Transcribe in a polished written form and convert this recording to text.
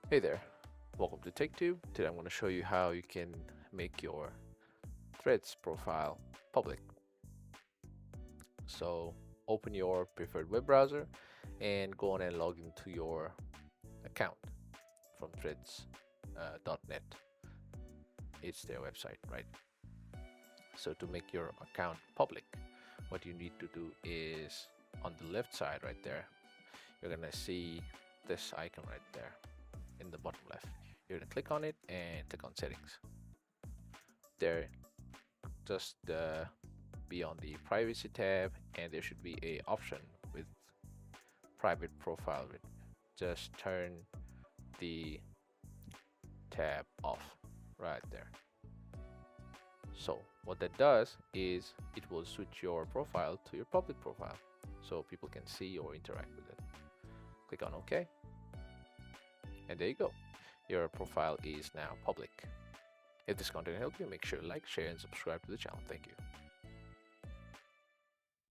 Hey there, welcome to TechTube. Today I'm going to show you how you can make your Threads profile public. So open your preferred web browser and go on and log into your account from threads.net. It's their website, right? So to make your account public, what you need to do is on the left side right there, you're going to see this icon right there in the bottom left. You're going to click on it and click on settings. There, just be on the privacy tab, and there should be a option with private profile. Just turn the tab off right there. So what that does is it will switch your profile to your public profile so people can see or interact with it. Click on OK, and there you go. Your profile is now public. If this content helped you, make sure to like, share, and subscribe to the channel. Thank you.